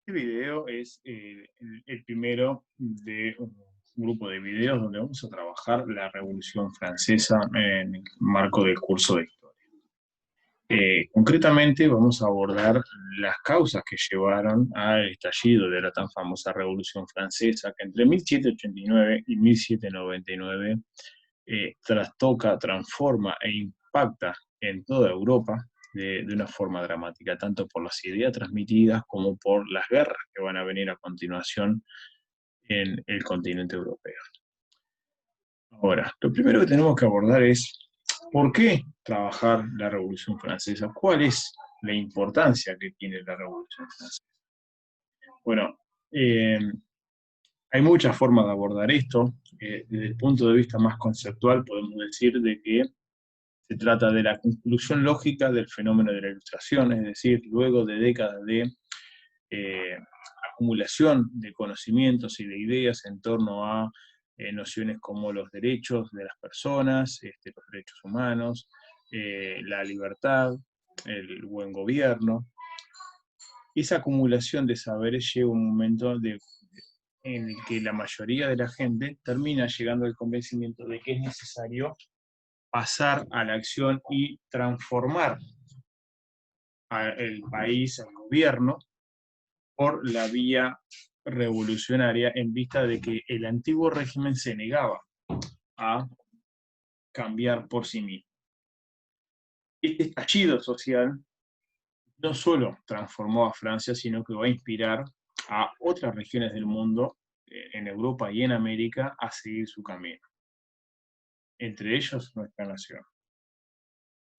Este video es el primero de un grupo de videos donde vamos a trabajar la Revolución Francesa en el marco del curso de historia. Concretamente vamos a abordar las causas que llevaron al estallido de la tan famosa Revolución Francesa, que entre 1789 y 1799 trastoca, transforma e impacta en toda Europa de una forma dramática, tanto por las ideas transmitidas como por las guerras que van a venir a continuación en el continente europeo. Ahora, lo primero que tenemos que abordar es por qué trabajar la Revolución Francesa, cuál es la importancia que tiene la Revolución Francesa. Bueno, eh, hay muchas formas de abordar esto. Desde el punto de vista más conceptual podemos decir de que se trata de la conclusión lógica del fenómeno de la Ilustración, es decir, luego de décadas de eh, acumulación de conocimientos y de ideas en torno a nociones como los derechos de las personas, los derechos humanos, la libertad, el buen gobierno. Esa acumulación de saberes llega un momento en el que la mayoría de la gente termina llegando al convencimiento de que es necesario pasar a la acción y transformar el país, al gobierno, por la vía revolucionaria en vista de que el antiguo régimen se negaba a cambiar por sí mismo. Este estallido social no solo transformó a Francia, sino que va a inspirar a otras regiones del mundo, en Europa y en América, a seguir su camino, entre ellos nuestra nación.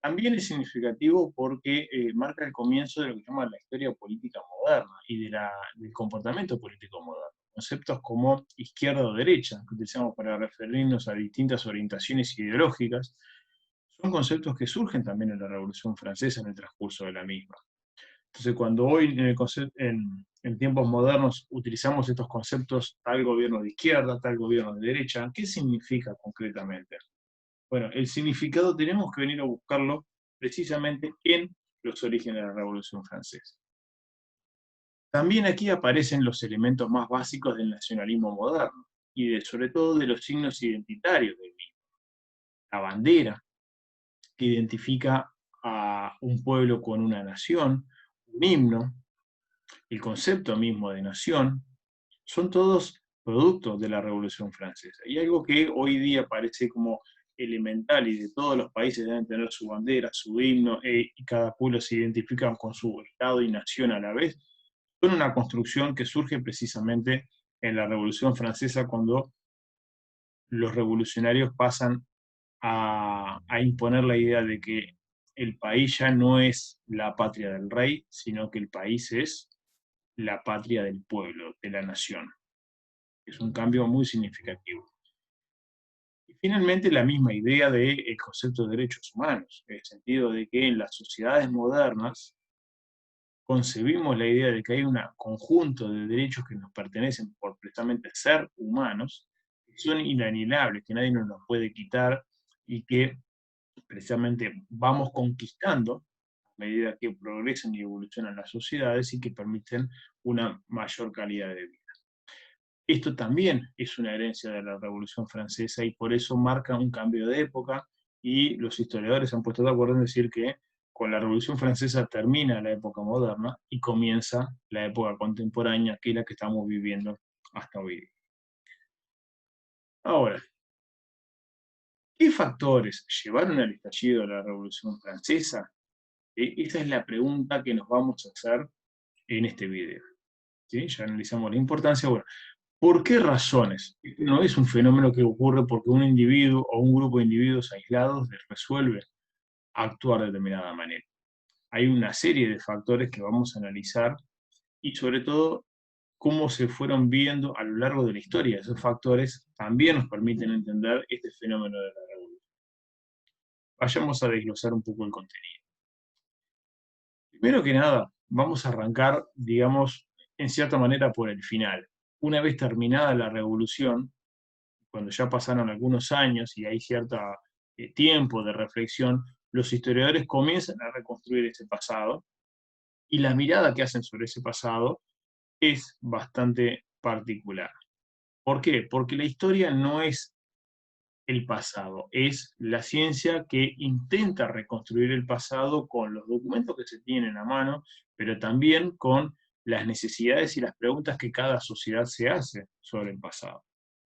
También es significativo porque marca el comienzo de lo que se llama la historia política moderna y del comportamiento político moderno. Conceptos como izquierda o derecha, que utilizamos para referirnos a distintas orientaciones ideológicas, son conceptos que surgen también en la Revolución Francesa en el transcurso de la misma. Entonces, cuando hoy en tiempos modernos utilizamos estos conceptos, tal gobierno de izquierda, tal gobierno de derecha, ¿qué significa concretamente? Bueno, el significado tenemos que venir a buscarlo precisamente en los orígenes de la Revolución Francesa. También aquí aparecen los elementos más básicos del nacionalismo moderno y sobre todo de los signos identitarios del mismo. La bandera, que identifica a un pueblo con una nación, un himno, el concepto mismo de nación, son todos productos de la Revolución Francesa. Y algo que hoy día parece como elemental y de todos los países deben tener su bandera, su himno, y cada pueblo se identifica con su Estado y nación a la vez, son una construcción que surge precisamente en la Revolución Francesa cuando los revolucionarios pasan a imponer la idea de que el país ya no es la patria del rey, sino que el país es la patria del pueblo, de la nación. Es un cambio muy significativo. Y finalmente la misma idea del concepto de derechos humanos, en el sentido de que en las sociedades modernas concebimos la idea de que hay un conjunto de derechos que nos pertenecen por precisamente ser humanos, que son inalienables, que nadie nos los puede quitar y que precisamente vamos conquistando a medida que progresan y evolucionan las sociedades y que permiten una mayor calidad de vida. Esto también es una herencia de la Revolución Francesa y por eso marca un cambio de época y los historiadores han puesto de acuerdo en decir que con la Revolución Francesa termina la época moderna y comienza la época contemporánea, que es la que estamos viviendo hasta hoy día. Ahora, ¿qué factores llevaron al estallido de la Revolución Francesa? Esa es la pregunta que nos vamos a hacer en este video. ¿Sí? Ya analizamos la importancia. Bueno, ¿por qué razones? No es un fenómeno que ocurre porque un individuo o un grupo de individuos aislados resuelve actuar de determinada manera. Hay una serie de factores que vamos a analizar y sobre todo cómo se fueron viendo a lo largo de la historia. Esos factores también nos permiten entender este fenómeno de la revolución. Vayamos a desglosar un poco el contenido. Primero que nada, vamos a arrancar, digamos, en cierta manera por el final. Una vez terminada la revolución, cuando ya pasaron algunos años y hay cierto tiempo de reflexión, los historiadores comienzan a reconstruir ese pasado y la mirada que hacen sobre ese pasado es bastante particular. ¿Por qué? Porque la historia no es el pasado, es la ciencia que intenta reconstruir el pasado con los documentos que se tienen a mano, pero también con las necesidades y las preguntas que cada sociedad se hace sobre el pasado.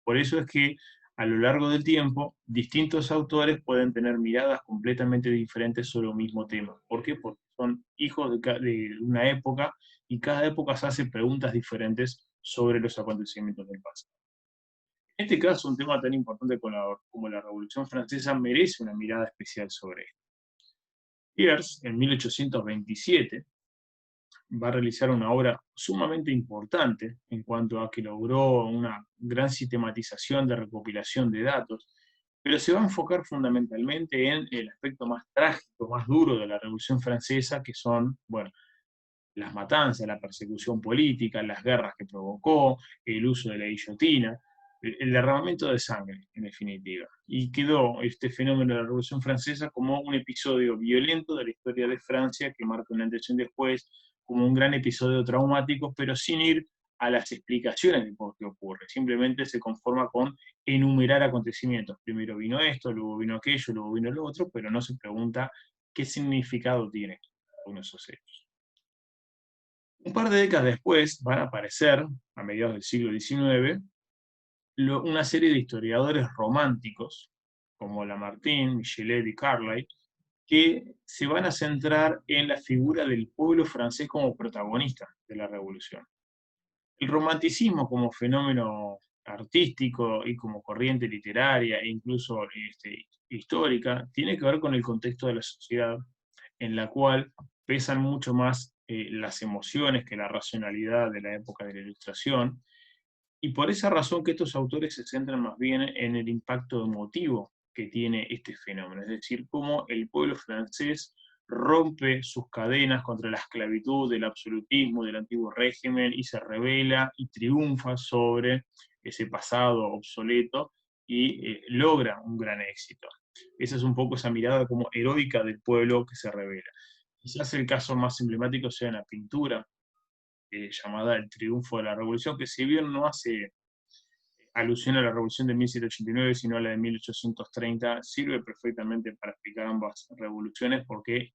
Por eso es que a lo largo del tiempo, distintos autores pueden tener miradas completamente diferentes sobre un mismo tema. ¿Por qué? Porque son hijos de una época y cada época se hace preguntas diferentes sobre los acontecimientos del pasado. En este caso, un tema tan importante como la Revolución Francesa merece una mirada especial sobre esto. Thiers, en 1827, va a realizar una obra sumamente importante en cuanto a que logró una gran sistematización de recopilación de datos, pero se va a enfocar fundamentalmente en el aspecto más trágico, más duro de la Revolución Francesa, que son, bueno, las matanzas, la persecución política, las guerras que provocó, el uso de la guillotina, el derramamiento de sangre, en definitiva. Y quedó este fenómeno de la Revolución Francesa como un episodio violento de la historia de Francia que marca una antes y un después, como un gran episodio traumático, pero sin ir a las explicaciones de por qué ocurre. Simplemente se conforma con enumerar acontecimientos. Primero vino esto, luego vino aquello, luego vino lo otro, pero no se pregunta qué significado tiene uno de esos hechos. Un par de décadas después van a aparecer, a mediados del siglo XIX, una serie de historiadores románticos, como Lamartine, Michelet y Carlyle, que se van a centrar en la figura del pueblo francés como protagonista de la revolución. El romanticismo como fenómeno artístico y como corriente literaria e incluso histórica, tiene que ver con el contexto de la sociedad en la cual pesan mucho más las emociones que la racionalidad de la época de la Ilustración, y por esa razón que estos autores se centran más bien en el impacto emotivo que tiene este fenómeno, es decir, cómo el pueblo francés rompe sus cadenas contra la esclavitud del absolutismo del antiguo régimen y se revela y triunfa sobre ese pasado obsoleto y logra un gran éxito. Esa es un poco esa mirada como heroica del pueblo que se revela. Quizás el caso más emblemático sea en la pintura, llamada El Triunfo de la Revolución, que si bien no hace alusión a la Revolución de 1789, sino a la de 1830, sirve perfectamente para explicar ambas revoluciones porque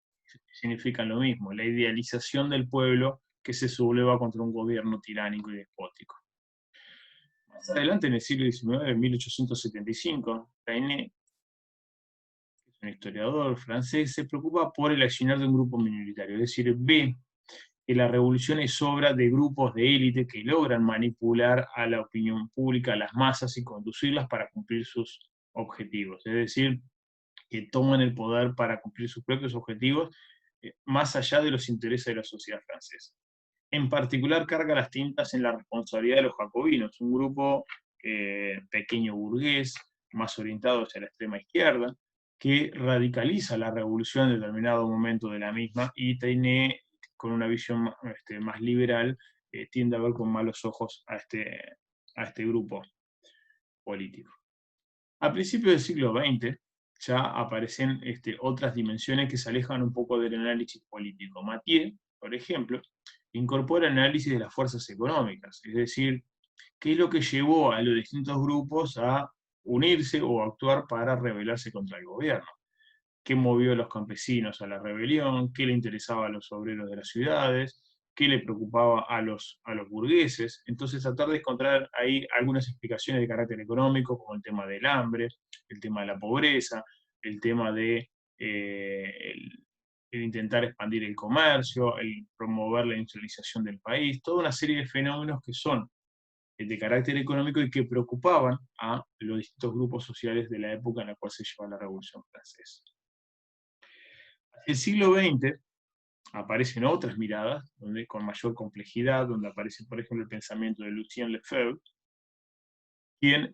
significan lo mismo, la idealización del pueblo que se subleva contra un gobierno tiránico y despótico. Más adelante, en el siglo XIX, en 1875, Taine, que es un historiador francés, se preocupa por el accionar de un grupo minoritario, es decir, ve que la revolución es obra de grupos de élite que logran manipular a la opinión pública, a las masas y conducirlas para cumplir sus objetivos. Es decir, que toman el poder para cumplir sus propios objetivos más allá de los intereses de la sociedad francesa. En particular, carga las tintas en la responsabilidad de los jacobinos, un grupo pequeño burgués, más orientado hacia la extrema izquierda, que radicaliza la revolución en determinado momento de la misma y tiene, con una visión más liberal, tiende a ver con malos ojos a este grupo político. A principios del siglo XX ya aparecen otras dimensiones que se alejan un poco del análisis político. Mathieu, por ejemplo, incorpora el análisis de las fuerzas económicas, es decir, qué es lo que llevó a los distintos grupos a unirse o actuar para rebelarse contra el gobierno. ¿Qué movió a los campesinos a la rebelión? ¿Qué le interesaba a los obreros de las ciudades? ¿Qué le preocupaba a los burgueses? Entonces tratar de encontrar ahí algunas explicaciones de carácter económico, como el tema del hambre, el tema de la pobreza, el tema de el intentar expandir el comercio, el promover la industrialización del país, toda una serie de fenómenos que son de carácter económico y que preocupaban a los distintos grupos sociales de la época en la cual se llevaba la Revolución Francesa. Hacia el siglo XX aparecen otras miradas con mayor complejidad, donde aparece, por ejemplo, el pensamiento de Lucien Lefebvre, quien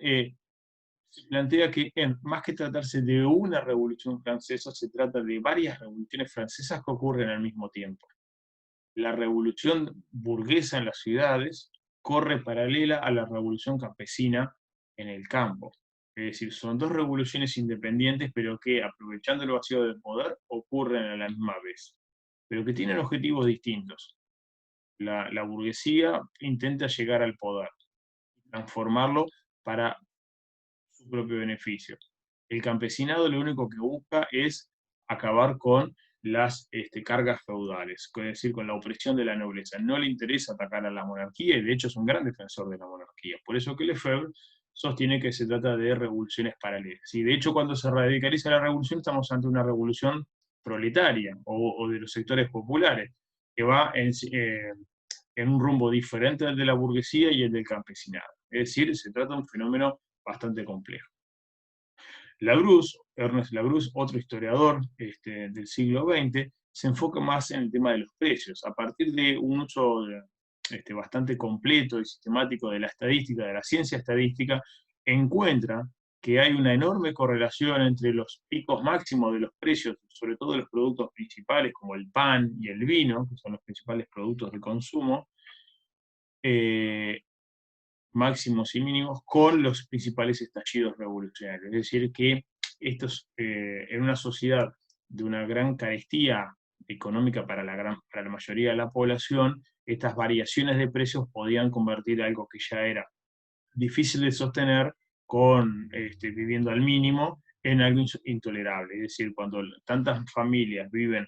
se plantea que más que tratarse de una revolución francesa, se trata de varias revoluciones francesas que ocurren al mismo tiempo. La revolución burguesa en las ciudades corre paralela a la revolución campesina en el campo. Es decir, son dos revoluciones independientes, pero que, aprovechando el vacío del poder, ocurren a la misma vez, pero que tienen objetivos distintos. la burguesía intenta llegar al poder, transformarlo para su propio beneficio. El campesinado lo único que busca es acabar con las cargas feudales, es decir, con la opresión de la nobleza. No le interesa atacar a la monarquía y de hecho es un gran defensor de la monarquía. Por eso que Lefebvre sostiene que se trata de revoluciones paralelas. Y de hecho cuando se radicaliza la revolución estamos ante una revolución proletaria o de los sectores populares, que va en un rumbo diferente al de la burguesía y el del campesinado. Es decir, se trata de un fenómeno bastante complejo. Labrousse, Ernest Labrousse, otro historiador del siglo XX, se enfoca más en el tema de los precios. A partir de un uso bastante completo y sistemático de la estadística, de la ciencia estadística, encuentra que hay una enorme correlación entre los picos máximos de los precios, sobre todo de los productos principales como el pan y el vino, que son los principales productos de consumo, máximos y mínimos con los principales estallidos revolucionarios. Es decir, que estos, en una sociedad de una gran carestía económica para la mayoría de la población, estas variaciones de precios podían convertir algo que ya era difícil de sostener viviendo al mínimo en algo intolerable. Es decir, cuando tantas familias viven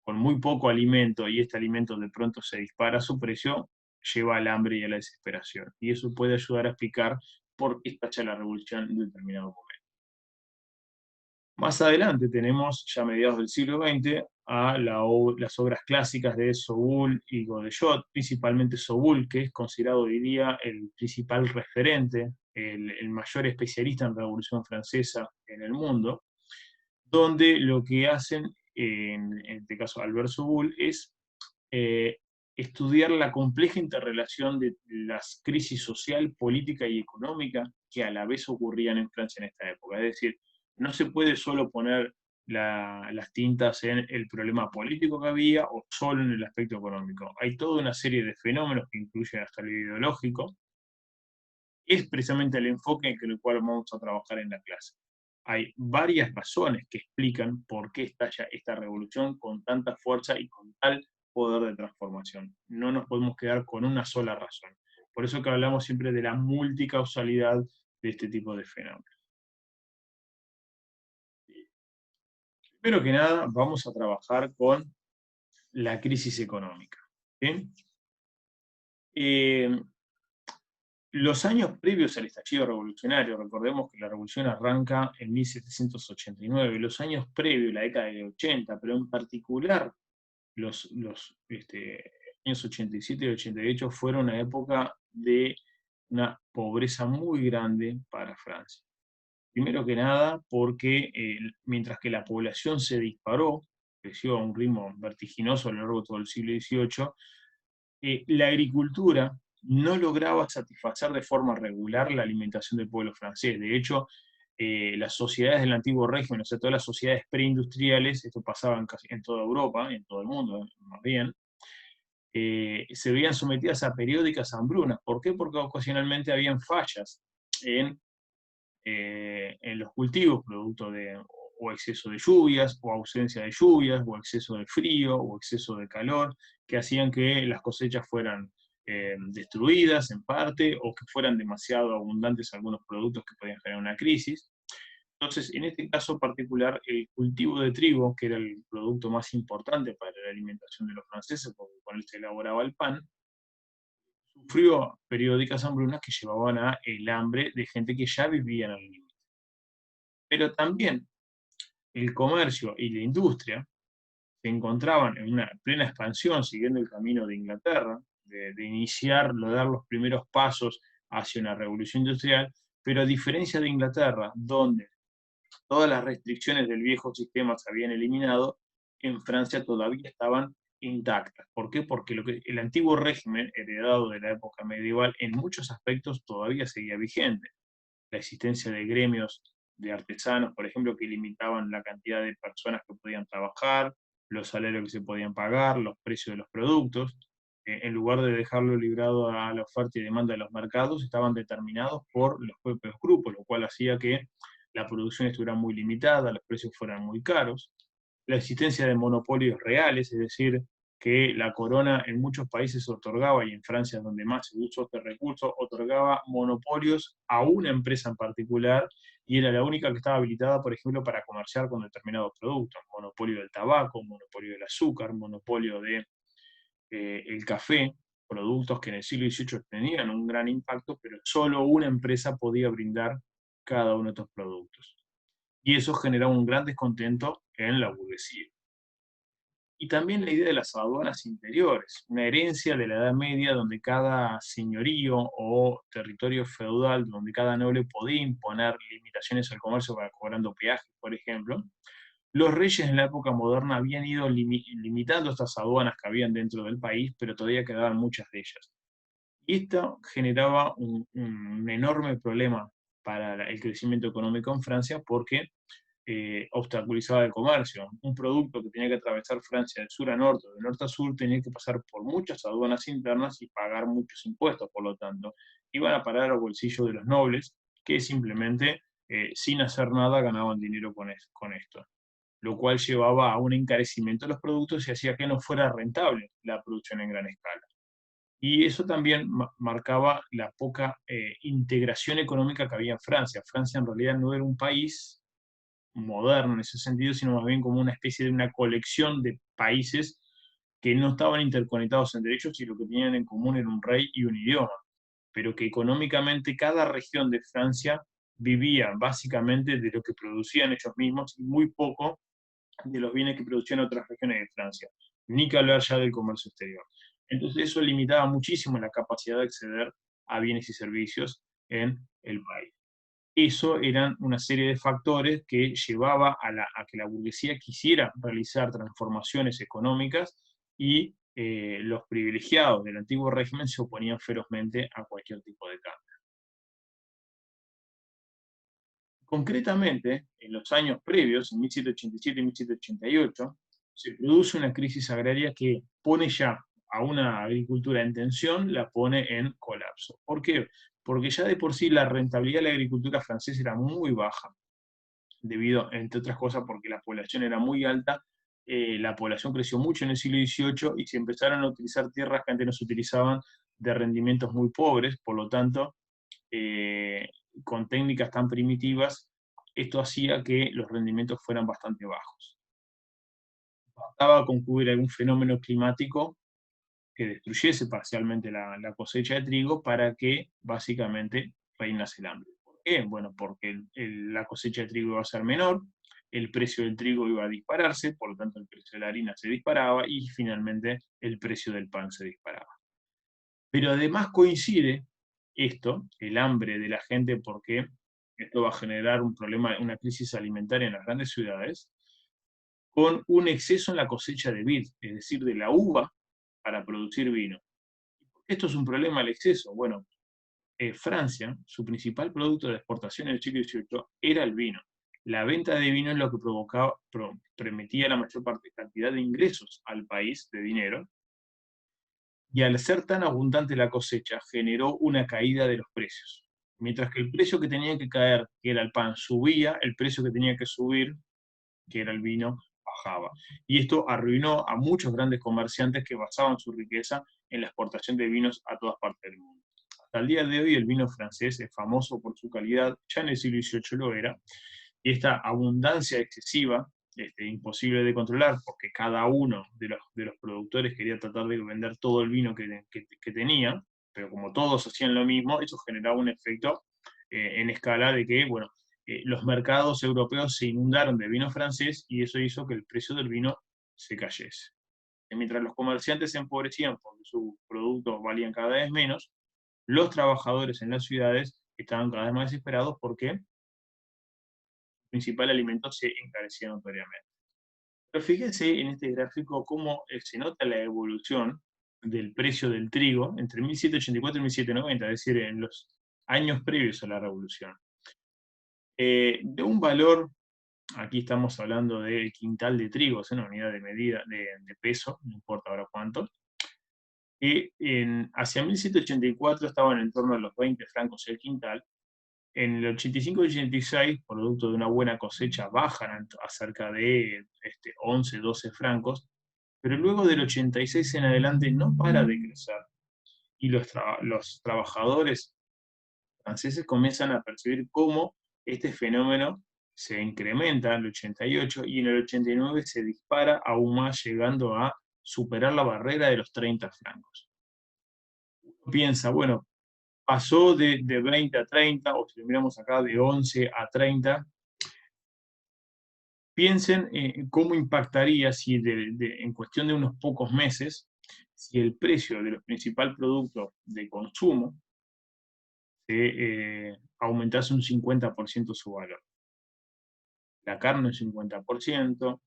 con muy poco alimento y este alimento de pronto se dispara su precio, lleva al hambre y a la desesperación. Y eso puede ayudar a explicar por qué estalla la revolución en determinado momento. Más adelante tenemos, ya a mediados del siglo XX, a las obras clásicas de Soule y Godellot, principalmente Soule, que es considerado hoy día el principal referente, el mayor especialista en Revolución Francesa en el mundo, donde lo que hacen, en este caso Albert Soule, es eh, estudiar la compleja interrelación de las crisis social, política y económica que a la vez ocurrían en Francia en esta época. Es decir, no se puede solo poner las tintas en el problema político que había o solo en el aspecto económico. Hay toda una serie de fenómenos que incluyen hasta lo ideológico. Es precisamente el enfoque en el cual vamos a trabajar en la clase. Hay varias razones que explican por qué estalla esta revolución con tanta fuerza y con tal poder de transformación. No nos podemos quedar con una sola razón. Por eso que hablamos siempre de la multicausalidad de este tipo de fenómenos. Primero que nada, vamos a trabajar con la crisis económica. ¿Bien? Los años previos al estallido revolucionario, recordemos que la revolución arranca en 1789, los años previos, la década de 80, pero en particular los años 87 y 88 fueron una época de una pobreza muy grande para Francia. Primero que nada porque mientras que la población se disparó, creció a un ritmo vertiginoso a lo largo de todo el siglo XVIII, la agricultura no lograba satisfacer de forma regular la alimentación del pueblo francés. De hecho, las sociedades del antiguo régimen, o sea, todas las sociedades preindustriales, esto pasaba casi en toda Europa, en todo el mundo más bien, se veían sometidas a periódicas hambrunas. ¿Por qué? Porque ocasionalmente habían fallas en los cultivos, producto de o exceso de lluvias, o ausencia de lluvias, o exceso de frío, o exceso de calor, que hacían que las cosechas fueran destruidas en parte, o que fueran demasiado abundantes algunos productos que podían generar una crisis. Entonces, en este caso particular, el cultivo de trigo, que era el producto más importante para la alimentación de los franceses, porque con él se elaboraba el pan, sufrió periódicas hambrunas que llevaban a el hambre de gente que ya vivía en el límite. Pero también el comercio y la industria se encontraban en una plena expansión, siguiendo el camino de Inglaterra, de iniciar, de dar los primeros pasos hacia una revolución industrial, pero a diferencia de Inglaterra, donde todas las restricciones del viejo sistema se habían eliminado, en Francia todavía estaban intactas. ¿Por qué? Porque el antiguo régimen heredado de la época medieval en muchos aspectos todavía seguía vigente. La existencia de gremios de artesanos, por ejemplo, que limitaban la cantidad de personas que podían trabajar, los salarios que se podían pagar, los precios de los productos, en lugar de dejarlo librado a la oferta y demanda de los mercados, estaban determinados por los propios grupos, lo cual hacía que la producción estuviera muy limitada, los precios fueran muy caros, la existencia de monopolios reales, es decir, que la corona en muchos países otorgaba, y en Francia es donde más se usó este recurso, otorgaba monopolios a una empresa en particular, y era la única que estaba habilitada, por ejemplo, para comerciar con determinados productos. Monopolio del tabaco, monopolio del azúcar, monopolio de el café, productos que en el siglo XVIII tenían un gran impacto, pero solo una empresa podía brindar cada uno de estos productos. Y eso generaba un gran descontento en la burguesía. Y también la idea de las aduanas interiores, una herencia de la Edad Media donde cada señorío o territorio feudal, donde cada noble podía imponer limitaciones al comercio para cobrando peajes, por ejemplo. Los reyes en la época moderna habían ido limitando estas aduanas que habían dentro del país, pero todavía quedaban muchas de ellas. Y esto generaba un enorme problema para el crecimiento económico en Francia porque obstaculizaba el comercio. Un producto que tenía que atravesar Francia de sur a norte, de norte a sur, tenía que pasar por muchas aduanas internas y pagar muchos impuestos, por lo tanto. Iban a parar al bolsillo de los nobles, que simplemente, sin hacer nada, ganaban dinero con esto, lo cual llevaba a un encarecimiento de los productos y hacía que no fuera rentable la producción en gran escala. Y eso también marcaba la poca integración económica que había en Francia. Francia en realidad no era un país moderno en ese sentido, sino más bien como una especie de una colección de países que no estaban interconectados entre ellos y lo que tenían en común era un rey y un idioma, pero que económicamente cada región de Francia vivía básicamente de lo que producían ellos mismos y muy poco de los bienes que producían otras regiones de Francia, ni que hablar ya del comercio exterior. Entonces eso limitaba muchísimo la capacidad de acceder a bienes y servicios en el país. Eso eran una serie de factores que llevaba a que la burguesía quisiera realizar transformaciones económicas y los privilegiados del antiguo régimen se oponían ferozmente a cualquier tipo de cambio. Concretamente, en los años previos, en 1787 y 1788, se produce una crisis agraria que pone ya a una agricultura en tensión, la pone en colapso. ¿Por qué? Porque ya de por sí la rentabilidad de la agricultura francesa era muy baja, debido, entre otras cosas, porque la población era muy alta, la población creció mucho en el siglo XVIII y se empezaron a utilizar tierras que antes no se utilizaban de rendimientos muy pobres, por lo tanto, eh, con técnicas tan primitivas, esto hacía que los rendimientos fueran bastante bajos. Bastaba concluir algún fenómeno climático que destruyese parcialmente la cosecha de trigo para que básicamente reinase el hambre. ¿Por qué? Bueno, porque la cosecha de trigo iba a ser menor, el precio del trigo iba a dispararse, por lo tanto el precio de la harina se disparaba y finalmente el precio del pan se disparaba. Pero además coincide esto, el hambre de la gente, porque esto va a generar un problema, una crisis alimentaria en las grandes ciudades, con un exceso en la cosecha de vid, es decir, de la uva para producir vino. Esto es un problema al exceso. Bueno, Francia, su principal producto de exportación en el siglo XVIII era el vino. La venta de vino es lo que permitía la mayor cantidad de ingresos al país de dinero, y al ser tan abundante la cosecha, generó una caída de los precios. Mientras que el precio que tenía que caer, que era el pan, subía, el precio que tenía que subir, que era el vino, bajaba. Y esto arruinó a muchos grandes comerciantes que basaban su riqueza en la exportación de vinos a todas partes del mundo. Hasta el día de hoy el vino francés es famoso por su calidad, ya en el siglo XVIII lo era, y esta abundancia excesiva, imposible de controlar, porque cada uno de los productores quería tratar de vender todo el vino que tenía, pero como todos hacían lo mismo, eso generaba un efecto en escala de que, bueno, los mercados europeos se inundaron de vino francés y eso hizo que el precio del vino se cayese. Y mientras los comerciantes se empobrecían porque sus productos valían cada vez menos, los trabajadores en las ciudades estaban cada vez más desesperados porque el principal alimento se encarecía notoriamente. Pero fíjense en este gráfico cómo se nota la evolución del precio del trigo entre 1784 y 1790, es decir, en los años previos a la revolución. De un valor, aquí estamos hablando de quintal de trigo, es una unidad de medida de peso, no importa ahora cuánto, que hacia 1784 estaban en torno a los 20 francos el quintal. En el 85 y 86, producto de una buena cosecha, bajan a cerca de 11, 12 francos, Pero luego del 86 en adelante no para de crecer. Y los trabajadores franceses comienzan a percibir cómo este fenómeno se incrementa en el 88 y en el 89 se dispara aún más, llegando a superar la barrera de los 30 francos. Uno piensa, bueno, pasó de 20 a 30, o si lo miramos acá, de 11 a 30. Piensen cómo impactaría si en cuestión de unos pocos meses, si el precio de los principales productos de consumo aumentase un 50% su valor. La carne un 50%,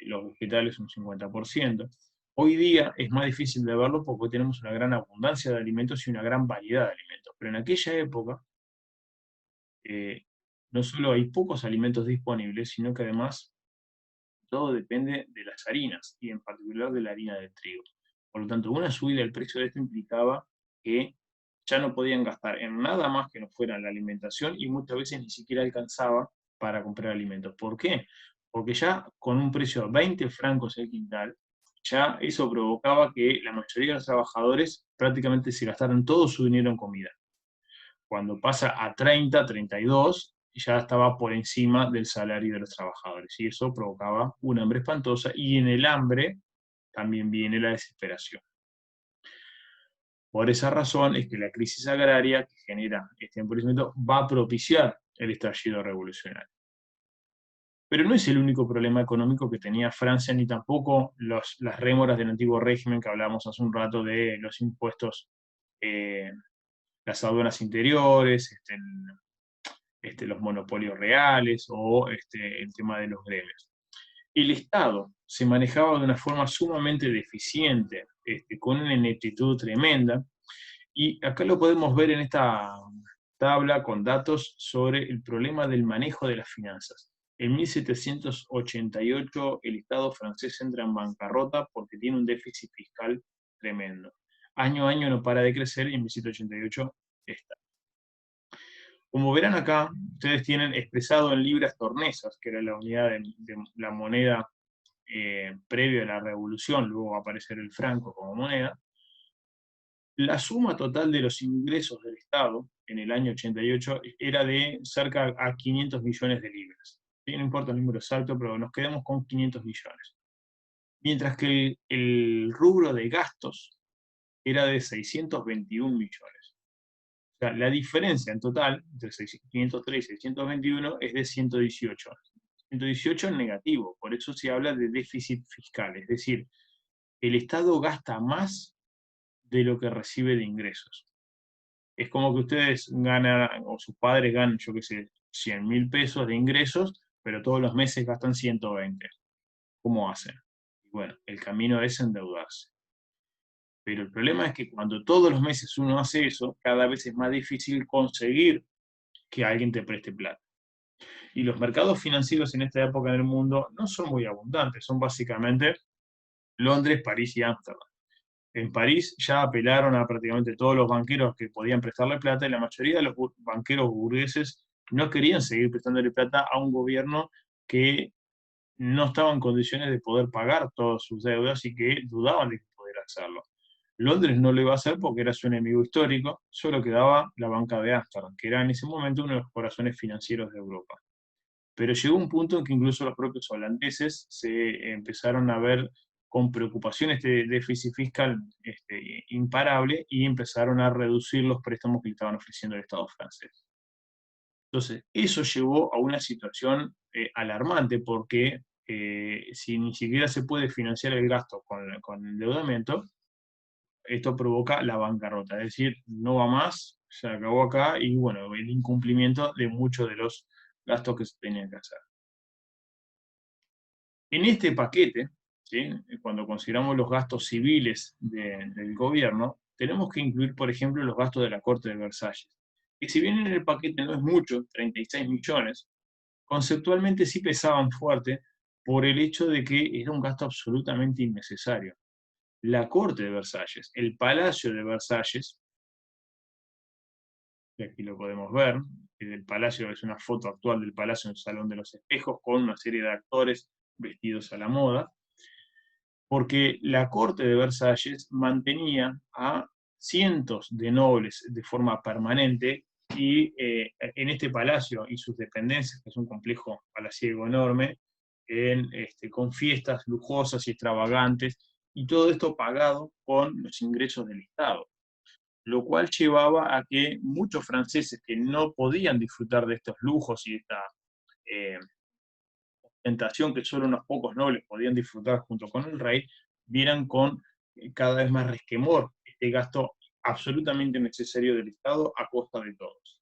los vegetales un 50%. Hoy día es más difícil de verlo porque hoy tenemos una gran abundancia de alimentos y una gran variedad de alimentos. Pero en aquella época, no solo hay pocos alimentos disponibles, sino que además todo depende de las harinas, y en particular de la harina de trigo. Por lo tanto, una subida del precio de esto implicaba que ya no podían gastar en nada más que no fuera la alimentación, y muchas veces ni siquiera alcanzaba para comprar alimentos. ¿Por qué? Porque ya con un precio de 20 francos el quintal, ya eso provocaba que la mayoría de los trabajadores prácticamente se gastaran todo su dinero en comida. Cuando pasa a 30, 32, ya estaba por encima del salario de los trabajadores, y eso provocaba una hambre espantosa, y en el hambre también viene la desesperación. Por esa razón es que la crisis agraria que genera este empobrecimiento va a propiciar el estallido revolucionario. Pero no es el único problema económico que tenía Francia, ni tampoco las rémoras del antiguo régimen que hablábamos hace un rato de los impuestos, las aduanas interiores, los monopolios reales, o el tema de los gremios. El Estado se manejaba de una forma sumamente deficiente, con una ineptitud tremenda, y acá lo podemos ver en esta tabla con datos sobre el problema del manejo de las finanzas. En 1788 el Estado francés entra en bancarrota porque tiene un déficit fiscal tremendo. Año a año no para de crecer, y en 1788 está. Como verán acá, ustedes tienen expresado en libras tornesas, que era la unidad de la moneda previo a la revolución, luego va a aparecer el franco como moneda. La suma total de los ingresos del Estado en el año 88 era de cerca a 500 millones de libras. ¿Sí? No importa el número exacto, pero nos quedamos con 500 millones. Mientras que el rubro de gastos era de 621 millones. O sea, la diferencia en total entre 503 y 621 es de 118. 118 en negativo, por eso se habla de déficit fiscal, es decir, el Estado gasta más de lo que recibe de ingresos. Es como que ustedes ganan, o sus padres ganan, yo qué sé, 100.000 pesos de ingresos, pero todos los meses gastan 120. ¿Cómo hacen? Bueno, el camino es endeudarse. Pero el problema es que cuando todos los meses uno hace eso, cada vez es más difícil conseguir que alguien te preste plata. Y los mercados financieros en esta época en el mundo no son muy abundantes, son básicamente Londres, París y Ámsterdam. En París ya apelaron a prácticamente todos los banqueros que podían prestarle plata, y la mayoría de los banqueros burgueses no querían seguir prestándole plata a un gobierno que no estaba en condiciones de poder pagar todas sus deudas y que dudaban de poder hacerlo. Londres no lo iba a hacer porque era su enemigo histórico, solo quedaba la banca de Ámsterdam, que era en ese momento uno de los corazones financieros de Europa. Pero llegó un punto en que incluso los propios holandeses se empezaron a ver con preocupación este déficit fiscal imparable, y empezaron a reducir los préstamos que le estaban ofreciendo el Estado francés. Entonces, eso llevó a una situación alarmante, porque si ni siquiera se puede financiar el gasto con endeudamiento, esto provoca la bancarrota, es decir, no va más, se acabó acá, y bueno, el incumplimiento de muchos de los gastos que se tenían que hacer. En este paquete, ¿sí?, cuando consideramos los gastos civiles del gobierno, tenemos que incluir, por ejemplo, los gastos de la Corte de Versalles, que si bien en el paquete no es mucho, 36 millones, conceptualmente sí pesaban fuerte por el hecho de que era un gasto absolutamente innecesario. La Corte de Versalles, el Palacio de Versalles, que aquí lo podemos ver, el palacio es una foto actual del palacio en el Salón de los Espejos, con una serie de actores vestidos a la moda. porque la corte de Versalles mantenía a cientos de nobles de forma permanente, y en este palacio y sus dependencias, que es un complejo palaciego enorme, con fiestas lujosas y extravagantes, y todo esto pagado con los ingresos del Estado, lo cual llevaba a que muchos franceses que no podían disfrutar de estos lujos y esta eh, ostentación que solo unos pocos nobles podían disfrutar junto con el rey, vieran con cada vez más resquemor este gasto absolutamente necesario del Estado a costa de todos.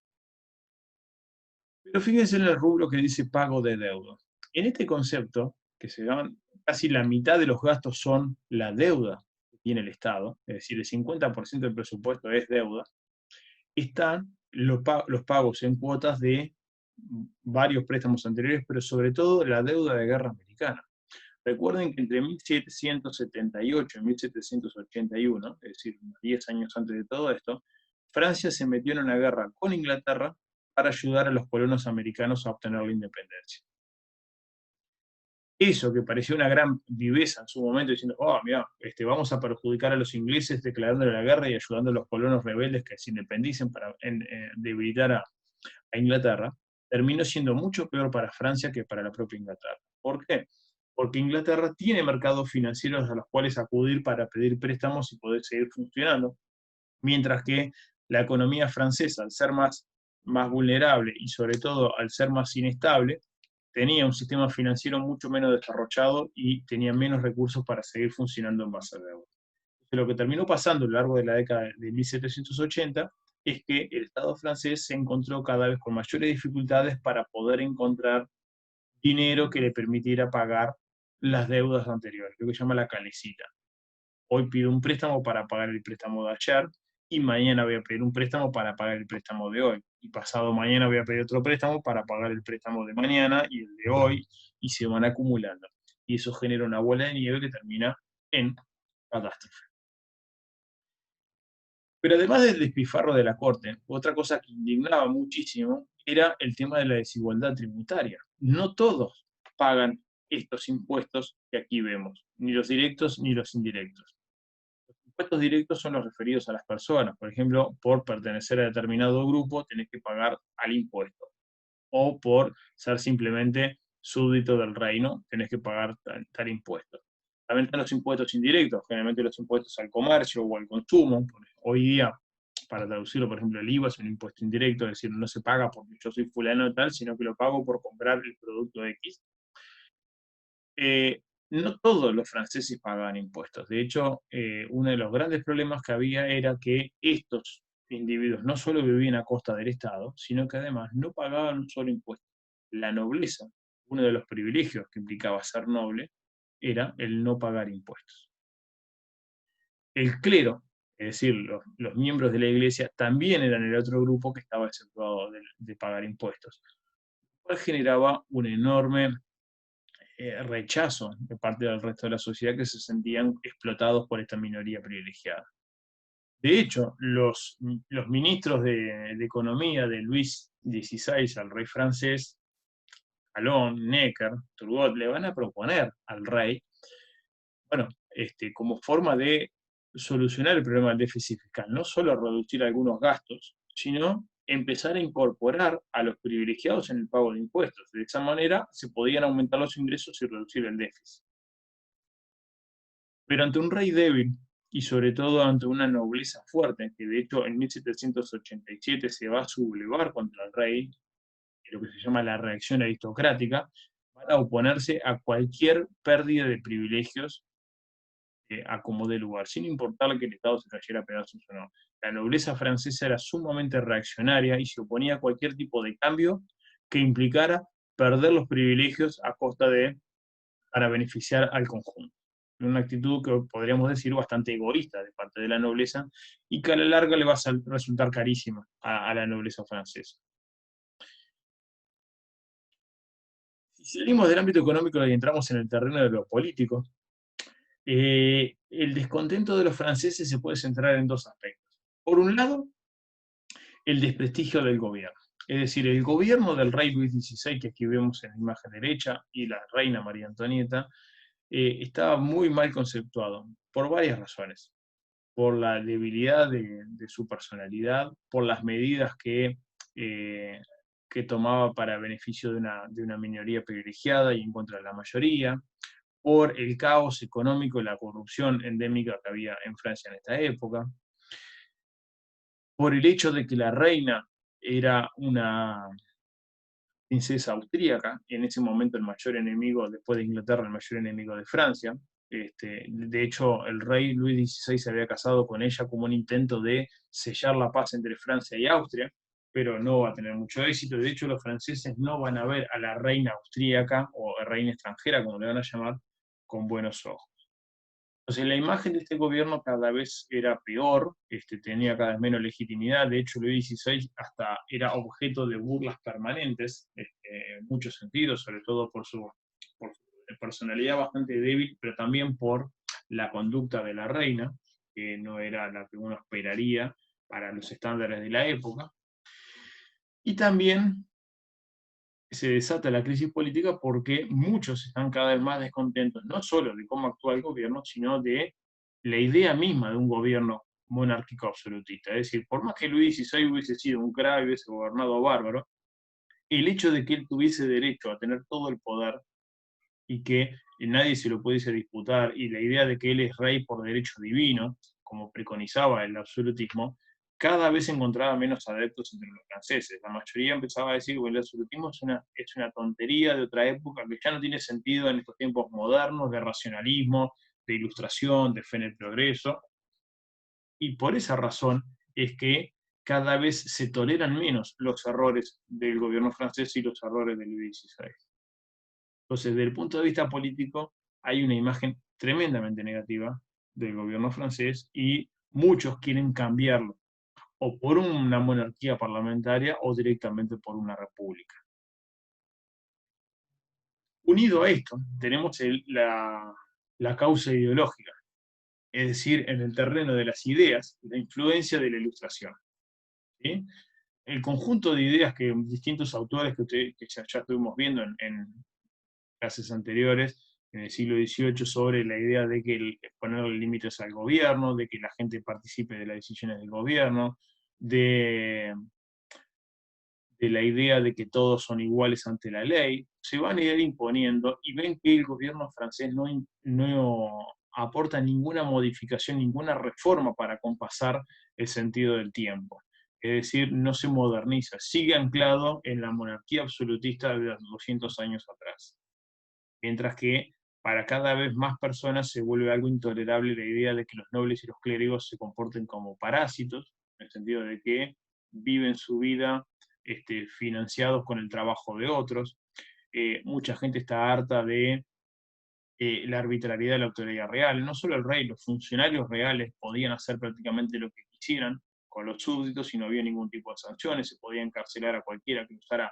Pero fíjense en el rubro que dice pago de deuda. En este concepto, que se llaman, casi la mitad de los gastos son la deuda que tiene el Estado, es decir, el 50% del presupuesto es deuda, están los pagos en cuotas de varios préstamos anteriores, pero sobre todo la deuda de guerra americana. Recuerden que entre 1778 y 1781, es decir, unos 10 años antes de todo esto, Francia se metió en una guerra con Inglaterra para ayudar a los colonos americanos a obtener la independencia. Eso que parecía una gran viveza en su momento, diciendo, oh, mira, vamos a perjudicar a los ingleses declarándole la guerra y ayudando a los colonos rebeldes que se independicen para debilitar a Inglaterra, terminó siendo mucho peor para Francia que para la propia Inglaterra. ¿Por qué? Porque Inglaterra tiene mercados financieros a los cuales acudir para pedir préstamos y poder seguir funcionando, mientras que la economía francesa, al ser más vulnerable y sobre todo al ser más inestable, tenía un sistema financiero mucho menos desarrollado y tenía menos recursos para seguir funcionando en base a deuda. Lo que terminó pasando a lo largo de la década de 1780 es que el Estado francés se encontró cada vez con mayores dificultades para poder encontrar dinero que le permitiera pagar las deudas anteriores, lo que se llama la calecita. Hoy pido un préstamo para pagar el préstamo de ayer, y mañana voy a pedir un préstamo para pagar el préstamo de hoy, y pasado mañana voy a pedir otro préstamo para pagar el préstamo de mañana y el de hoy, y se van acumulando. Y eso genera una bola de nieve que termina en catástrofe. Pero además del despilfarro de la corte, otra cosa que indignaba muchísimo era el tema de la desigualdad tributaria. No todos pagan estos impuestos que aquí vemos, ni los directos ni los indirectos. Los impuestos directos son los referidos a las personas. Por ejemplo, por pertenecer a determinado grupo tenés que pagar al impuesto. O por ser simplemente súbdito del reino, tenés que pagar tal impuesto. También están los impuestos indirectos, generalmente los impuestos al comercio o al consumo. Hoy día, para traducirlo, por ejemplo, el IVA es un impuesto indirecto, es decir, no se paga porque yo soy fulano de tal, sino que lo pago por comprar el producto X. No todos los franceses pagaban impuestos. De hecho, uno de los grandes problemas que había era que estos individuos no solo vivían a costa del Estado, sino que además no pagaban un solo impuesto. La nobleza, uno de los privilegios que implicaba ser noble, era el no pagar impuestos. El clero, es decir, los miembros de la iglesia, también eran el otro grupo que estaba exceptuado de pagar impuestos, lo cual generaba un enorme rechazo de parte del resto de la sociedad, que se sentían explotados por esta minoría privilegiada. De hecho, los ministros de Economía de Luis XVI, al rey francés, Calonne, Necker, Turgot, le van a proponer al rey, bueno, como forma de solucionar el problema del déficit fiscal, no solo reducir algunos gastos, sino empezar a incorporar a los privilegiados en el pago de impuestos. De esa manera se podían aumentar los ingresos y reducir el déficit. Pero ante un rey débil, y sobre todo ante una nobleza fuerte, que de hecho en 1787 se va a sublevar contra el rey, lo que se llama la reacción aristocrática, van a oponerse a cualquier pérdida de privilegios a como dé lugar, sin importar que el Estado se cayera a pedazos o no. La nobleza francesa era sumamente reaccionaria y se oponía a cualquier tipo de cambio que implicara perder los privilegios a costa para beneficiar al conjunto. Una actitud que podríamos decir bastante egoísta de parte de la nobleza, y que a la larga le va a resultar carísima a la nobleza francesa. Si salimos del ámbito económico y entramos en el terreno de lo político, el descontento de los franceses se puede centrar en dos aspectos. Por un lado, el desprestigio del gobierno. Es decir, el gobierno del rey Luis XVI, que aquí vemos en la imagen derecha, y la reina María Antonieta, estaba muy mal conceptuado, por varias razones. Por la debilidad de su personalidad, por las medidas eh, que tomaba para beneficio de una minoría privilegiada y en contra de la mayoría, por el caos económico y la corrupción endémica que había en Francia en esta época, por el hecho de que la reina era una princesa austríaca, y en ese momento el mayor enemigo, después de Inglaterra, el mayor enemigo de Francia. De hecho, el rey Luis XVI se había casado con ella como un intento de sellar la paz entre Francia y Austria, pero no va a tener mucho éxito. De hecho, los franceses no van a ver a la reina austríaca o reina extranjera, como le van a llamar, con buenos ojos. Entonces, la imagen de este gobierno cada vez era peor, tenía cada vez menos legitimidad. De hecho, Luis XVI hasta era objeto de burlas permanentes, en muchos sentidos, sobre todo por su personalidad bastante débil, pero también por la conducta de la reina, que no era la que uno esperaría para los estándares de la época. Y también se desata la crisis política porque muchos están cada vez más descontentos, no solo de cómo actúa el gobierno, sino de la idea misma de un gobierno monárquico absolutista. Es decir, por más que Luis XVI hubiese sido un crack y hubiese gobernado bárbaro, el hecho de que él tuviese derecho a tener todo el poder y que nadie se lo pudiese disputar, y la idea de que él es rey por derecho divino, como preconizaba el absolutismo, cada vez encontraba menos adeptos entre los franceses. La mayoría empezaba a decir que el absolutismo es una tontería de otra época, que ya no tiene sentido en estos tiempos modernos de racionalismo, de ilustración, de fe en el progreso. Y por esa razón es que cada vez se toleran menos los errores del gobierno francés y los errores de Luis XVI. Entonces, desde el punto de vista político, hay una imagen tremendamente negativa del gobierno francés y muchos quieren cambiarlo, o por una monarquía parlamentaria o directamente por una república. Unido a esto, tenemos la causa ideológica, es decir, en el terreno de las ideas, la influencia de la ilustración. ¿Sí? El conjunto de ideas que distintos autores que ya estuvimos viendo en clases anteriores, en el siglo XVIII, sobre la idea de que poner límites al gobierno, de que la gente participe de las decisiones del gobierno, de la idea de que todos son iguales ante la ley, se van a ir imponiendo y ven que el gobierno francés no aporta ninguna modificación, ninguna reforma para compasar el sentido del tiempo. Es decir, no se moderniza, sigue anclado en la monarquía absolutista de 200 años atrás. Mientras que para cada vez más personas se vuelve algo intolerable la idea de que los nobles y los clérigos se comporten como parásitos, en el sentido de que viven su vida financiados con el trabajo de otros. Mucha gente está harta de la arbitrariedad de la autoridad real. No solo el rey, los funcionarios reales podían hacer prácticamente lo que quisieran con los súbditos y no había ningún tipo de sanciones, se podía encarcelar a cualquiera que usara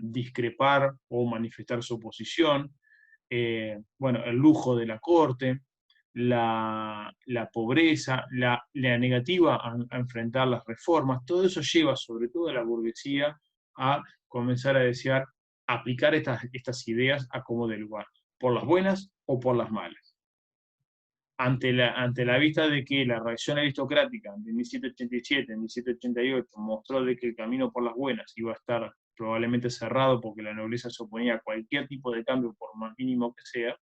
discrepar o manifestar su oposición. Bueno, el lujo de la corte, la pobreza, la negativa a enfrentar las reformas, todo eso lleva sobre todo a la burguesía a comenzar a desear aplicar estas ideas a como de lugar, por las buenas o por las malas. Ante la vista de que la reacción aristocrática de 1787, 1788 mostró de que el camino por las buenas iba a estar probablemente cerrado porque la nobleza se oponía a cualquier tipo de cambio, por más mínimo que sea,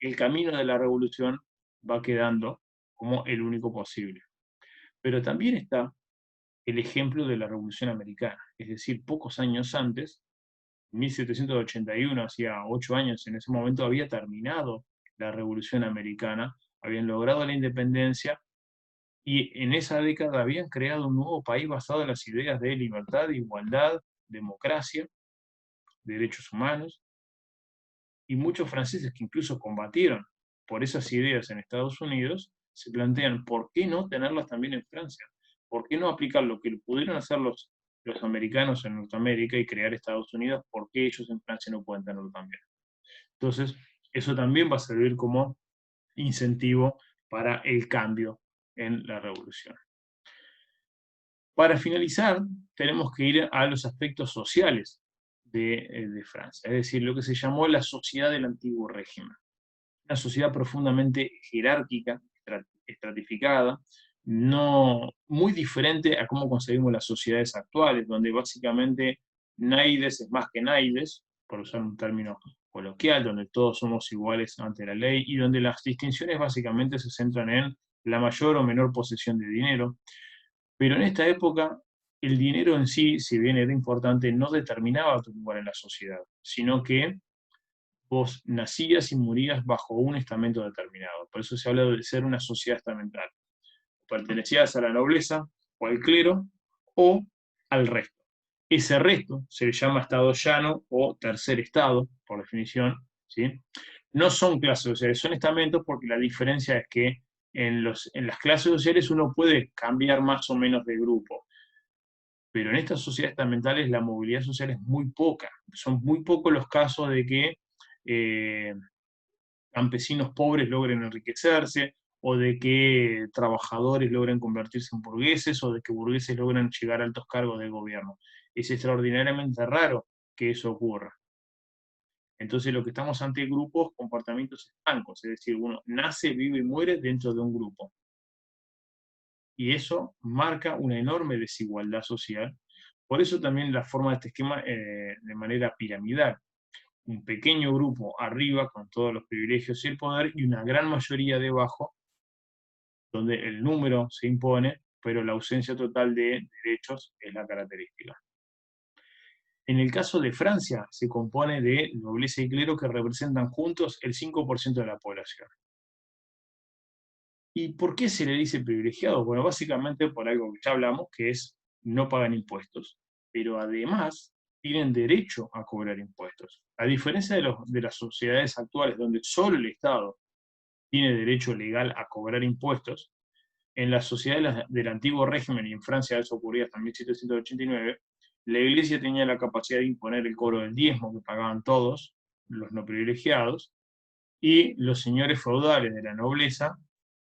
el camino de la revolución va quedando como el único posible. Pero también está el ejemplo de la Revolución Americana, es decir, pocos años antes, 1781, hacía 8 años en ese momento, había terminado la Revolución Americana, habían logrado la independencia y en esa década habían creado un nuevo país basado en las ideas de libertad, igualdad, democracia, derechos humanos, y muchos franceses que incluso combatieron por esas ideas en Estados Unidos, se plantean por qué no tenerlas también en Francia, por qué no aplicar lo que pudieron hacer los americanos en Norteamérica y crear Estados Unidos, por qué ellos en Francia no pueden tenerlo también. Entonces, eso también va a servir como incentivo para el cambio en la revolución. Para finalizar, tenemos que ir a los aspectos sociales de Francia, es decir, lo que se llamó la sociedad del antiguo régimen. una sociedad profundamente jerárquica, estratificada, no, muy diferente a cómo concebimos las sociedades actuales, donde básicamente naides es más que naides, por usar un término coloquial, donde todos somos iguales ante la ley y donde las distinciones básicamente se centran en la mayor o menor posesión de dinero. Pero en esta época, el dinero en sí, si bien era importante, no determinaba tu lugar en la sociedad, sino que vos nacías y morías bajo un estamento determinado. Por eso se habla de ser una sociedad estamental. Pertenecías a la nobleza o al clero o al resto. Ese resto se le llama estado llano o tercer estado, por definición, ¿sí? No son clases sociales, son estamentos porque la diferencia es que en las clases sociales uno puede cambiar más o menos de grupo, pero en estas sociedades estamentales la movilidad social es muy poca. Son muy pocos los casos de que eh, campesinos pobres logren enriquecerse, o de que trabajadores logren convertirse en burgueses, o de que burgueses logren llegar a altos cargos de gobierno. Es extraordinariamente raro que eso ocurra. Entonces lo que estamos ante grupos, comportamientos estancos, es decir, uno nace, vive y muere dentro de un grupo. Y eso marca una enorme desigualdad social. Por eso también la forma de este esquema de manera piramidal. Un pequeño grupo arriba con todos los privilegios y el poder y una gran mayoría debajo donde el número se impone, pero la ausencia total de derechos es la característica. En el caso de Francia, se compone de nobleza y clero que representan juntos el 5% de la población. ¿Y por qué se le dice privilegiado? Bueno, básicamente por algo que ya hablamos, que es no pagan impuestos, pero además tienen derecho a cobrar impuestos. A diferencia de las sociedades actuales, donde solo el Estado tiene derecho legal a cobrar impuestos, en las sociedades del antiguo régimen, y en Francia eso ocurría hasta 1789, la Iglesia tenía la capacidad de imponer el cobro del diezmo que pagaban todos, los no privilegiados, y los señores feudales de la nobleza,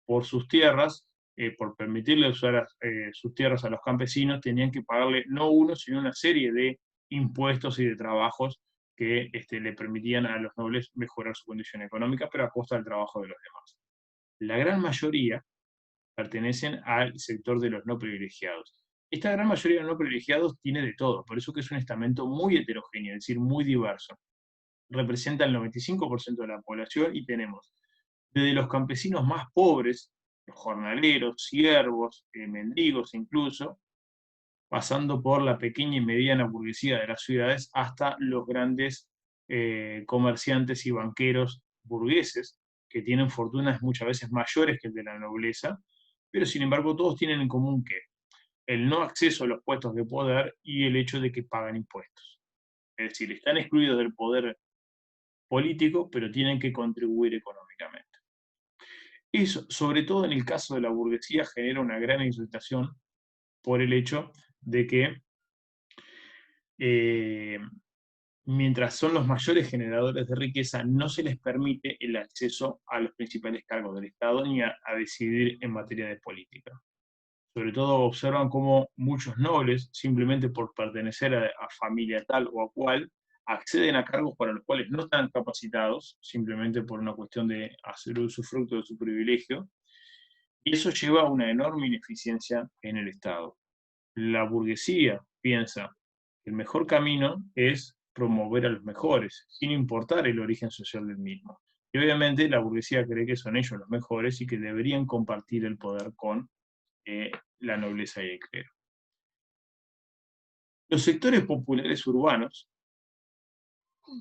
por sus tierras, por permitirle usar sus tierras a los campesinos, tenían que pagarle no uno, sino una serie de impuestos y de trabajos que le permitían a los nobles mejorar su condición económica, pero a costa del trabajo de los demás. La gran mayoría pertenecen al sector de los no privilegiados. Esta gran mayoría de los no privilegiados tiene de todo, por eso que es un estamento muy heterogéneo, es decir, muy diverso. Representa el 95% de la población y tenemos desde los campesinos más pobres, los jornaleros, siervos, mendigos incluso, pasando por la pequeña y mediana burguesía de las ciudades hasta los grandes comerciantes y banqueros burgueses, que tienen fortunas muchas veces mayores que el de la nobleza, pero sin embargo todos tienen en común que el no acceso a los puestos de poder y el hecho de que pagan impuestos. Es decir, están excluidos del poder político, pero tienen que contribuir económicamente. Eso, sobre todo en el caso de la burguesía, genera una gran irritación por el hecho de que eh, mientras son los mayores generadores de riqueza, no se les permite el acceso a los principales cargos del Estado ni a decidir en materia de política. Sobre todo observan cómo muchos nobles, simplemente por pertenecer a familia tal o a cual, acceden a cargos para los cuales no están capacitados, simplemente por una cuestión de hacer usufructo de su privilegio, y eso lleva a una enorme ineficiencia en el Estado. La burguesía piensa que el mejor camino es promover a los mejores, sin importar el origen social del mismo. Y obviamente la burguesía cree que son ellos los mejores y que deberían compartir el poder con la nobleza y el clero. Los sectores populares urbanos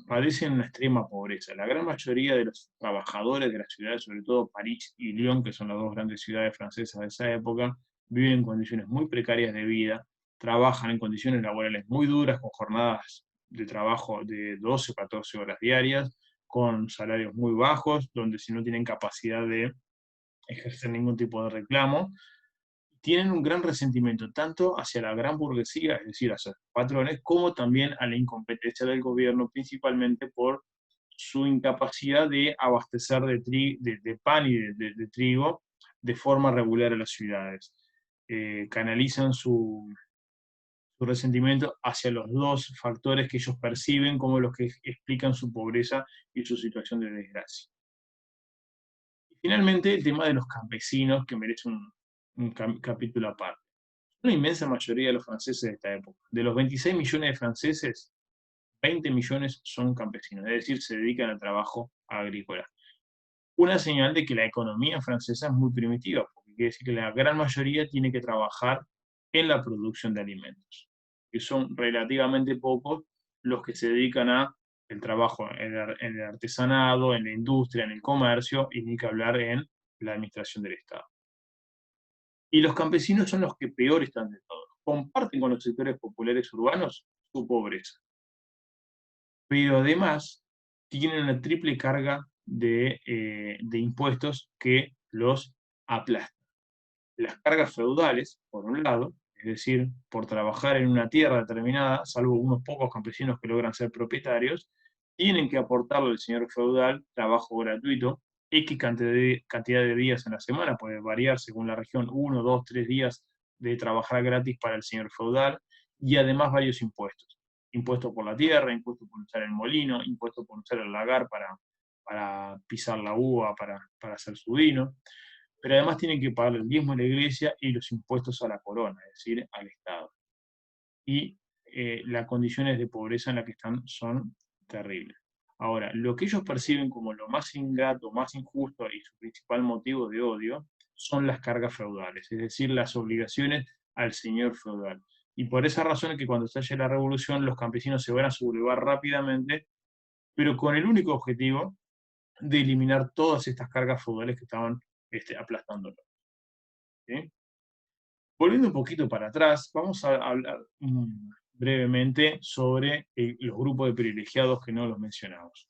padecen una extrema pobreza. La gran mayoría de los trabajadores de las ciudades, sobre todo París y Lyon, que son las dos grandes ciudades francesas de esa época, viven en condiciones muy precarias de vida, trabajan en condiciones laborales muy duras, con jornadas de trabajo de 12 o 14 horas diarias, con salarios muy bajos, donde si no tienen capacidad de ejercer ningún tipo de reclamo, tienen un gran resentimiento tanto hacia la gran burguesía, es decir, hacia los patrones, como también a la incompetencia del gobierno, principalmente por su incapacidad de abastecer de pan y de trigo de forma regular a las ciudades. Canalizan su resentimiento hacia los dos factores que ellos perciben como los que explican su pobreza y su situación de desgracia. Finalmente, el tema de los campesinos, que merece un capítulo aparte. Una inmensa mayoría de los franceses de esta época, de los 26 millones de franceses, 20 millones son campesinos, es decir, se dedican al trabajo agrícola. Una señal de que la economía francesa es muy primitiva, porque quiere decir que la gran mayoría tiene que trabajar en la producción de alimentos, que son relativamente pocos los que se dedican a el trabajo en el artesanado, en la industria, en el comercio, y ni que hablar en la administración del Estado. Y los campesinos son los que peor están de todos. Comparten con los sectores populares urbanos su pobreza, pero además tienen una triple carga de impuestos que los aplastan. Las cargas feudales, por un lado, es decir, por trabajar en una tierra determinada, salvo unos pocos campesinos que logran ser propietarios, tienen que aportarle al señor feudal trabajo gratuito, X cantidad de días en la semana, puede variar según la región, 1, 2, 3 días de trabajar gratis para el señor feudal, y además varios impuestos. Impuesto por la tierra, impuesto por usar el molino, impuesto por usar el lagar para pisar la uva, para hacer su vino, pero además tienen que pagar el diezmo a la iglesia y los impuestos a la corona, es decir, al Estado. Y las condiciones de pobreza en las que están son terribles. Ahora, lo que ellos perciben como lo más ingrato, más injusto y su principal motivo de odio son las cargas feudales, es decir, las obligaciones al señor feudal. Y por esa razón es que cuando estalle la revolución, los campesinos se van a sublevar rápidamente, pero con el único objetivo de eliminar todas estas cargas feudales que estaban aplastándolo. ¿Sí? Volviendo un poquito para atrás, vamos a hablar brevemente sobre los grupos de privilegiados que no los mencionamos.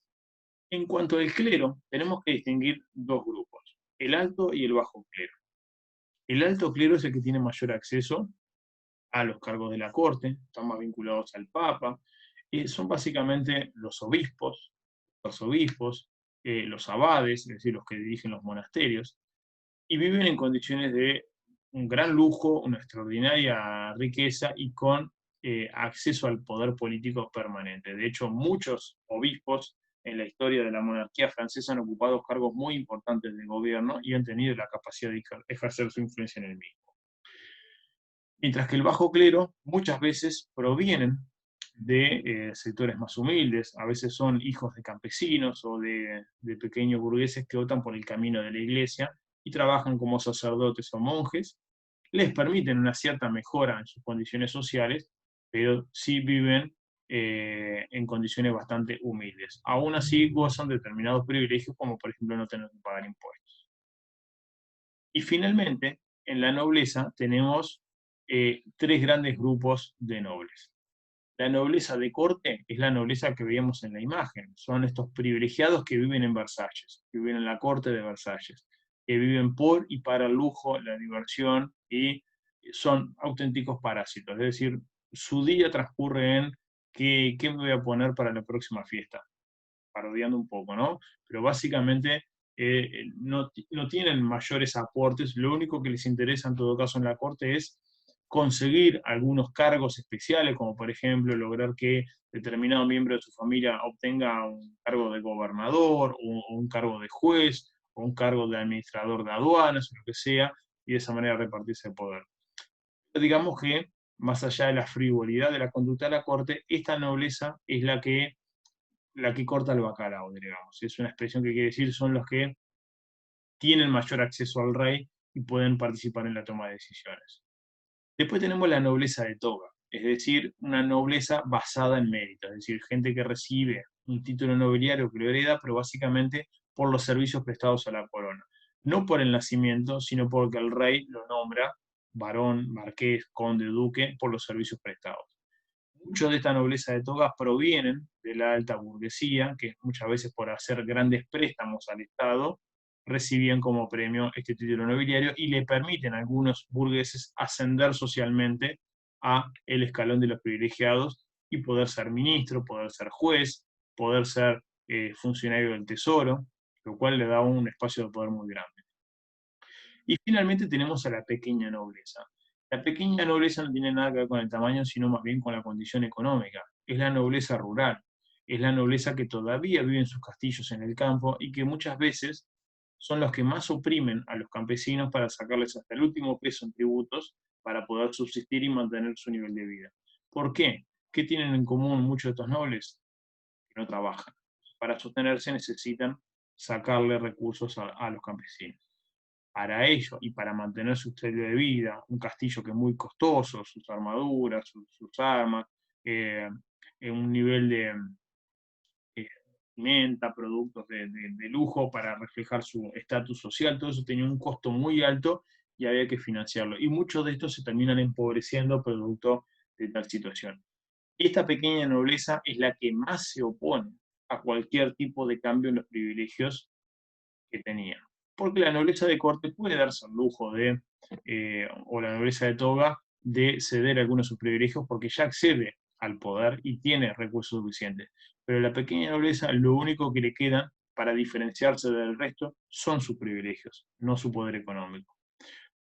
En cuanto al clero, tenemos que distinguir dos grupos, el alto y el bajo clero. El alto clero es el que tiene mayor acceso a los cargos de la corte, están más vinculados al papa, son básicamente los obispos, los abades, es decir, los que dirigen los monasterios, y viven en condiciones de un gran lujo, una extraordinaria riqueza y con acceso al poder político permanente. De hecho, muchos obispos en la historia de la monarquía francesa han ocupado cargos muy importantes de gobierno y han tenido la capacidad de ejercer su influencia en el mismo. Mientras que el bajo clero muchas veces provienen de sectores más humildes, a veces son hijos de campesinos o de pequeños burgueses que optan por el camino de la iglesia y trabajan como sacerdotes o monjes, les permiten una cierta mejora en sus condiciones sociales, pero sí viven en condiciones bastante humildes. Aún así gozan de determinados privilegios, como por ejemplo no tener que pagar impuestos. Y finalmente, en la nobleza tenemos tres grandes grupos de nobles. La nobleza de corte es la nobleza que veíamos en la imagen. Son estos privilegiados que viven en Versalles, que viven en la corte de Versalles, que viven por y para el lujo, la diversión, y son auténticos parásitos. Es decir, su día transcurre en qué me voy a poner para la próxima fiesta, parodiando un poco, ¿no? Pero básicamente no tienen mayores aportes, lo único que les interesa en todo caso en la corte es conseguir algunos cargos especiales, como por ejemplo lograr que determinado miembro de su familia obtenga un cargo de gobernador, o un cargo de juez, o un cargo de administrador de aduanas, o lo que sea, y de esa manera repartirse el poder. Pero digamos que, más allá de la frivolidad de la conducta de la corte, esta nobleza es la que corta el bacalao, digamos. Es una expresión que quiere decir son los que tienen mayor acceso al rey y pueden participar en la toma de decisiones. Después tenemos la nobleza de toga, es decir, una nobleza basada en mérito, es decir, gente que recibe un título nobiliario que lo hereda, pero básicamente por los servicios prestados a la corona. No por el nacimiento, sino porque el rey lo nombra varón, marqués, conde, duque, por los servicios prestados. Muchos de esta nobleza de togas provienen de la alta burguesía, que muchas veces por hacer grandes préstamos al Estado, recibían como premio este título nobiliario y le permiten a algunos burgueses ascender socialmente a el escalón de los privilegiados y poder ser ministro, poder ser juez, poder ser funcionario del tesoro, lo cual le da un espacio de poder muy grande. Y finalmente tenemos a la pequeña nobleza. La pequeña nobleza no tiene nada que ver con el tamaño, sino más bien con la condición económica. Es la nobleza rural, es la nobleza que todavía vive en sus castillos en el campo y que muchas veces son los que más oprimen a los campesinos para sacarles hasta el último peso en tributos para poder subsistir y mantener su nivel de vida. ¿Por qué? ¿Qué tienen en común muchos de estos nobles? Que no trabajan. Para sostenerse necesitan sacarle recursos a los campesinos. Para ello y para mantener su estilo de vida, un castillo que es muy costoso, sus armaduras, sus armas, eh, un nivel de vestimenta, productos de lujo para reflejar su estatus social, todo eso tenía un costo muy alto y había que financiarlo. Y muchos de estos se terminan empobreciendo producto de tal situación. Esta pequeña nobleza es la que más se opone a cualquier tipo de cambio en los privilegios que tenía. Porque la nobleza de corte puede darse el lujo o la nobleza de toga, de ceder algunos de sus privilegios porque ya accede al poder y tiene recursos suficientes. Pero la pequeña nobleza, lo único que le queda para diferenciarse del resto son sus privilegios, no su poder económico.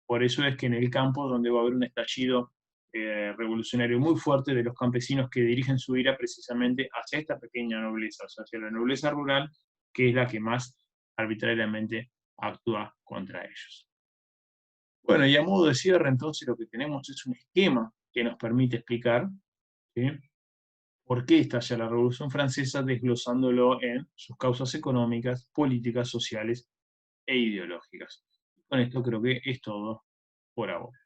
Por eso es que en el campo, donde va a haber un estallido revolucionario muy fuerte de los campesinos que dirigen su ira precisamente hacia esta pequeña nobleza, o sea, hacia la nobleza rural, que es la que más arbitrariamente actúa contra ellos. Bueno, y a modo de cierre, entonces lo que tenemos es un esquema que nos permite explicar, ¿sí?, por qué estalla la Revolución Francesa, desglosándolo en sus causas económicas, políticas, sociales e ideológicas. Con esto creo que es todo por ahora.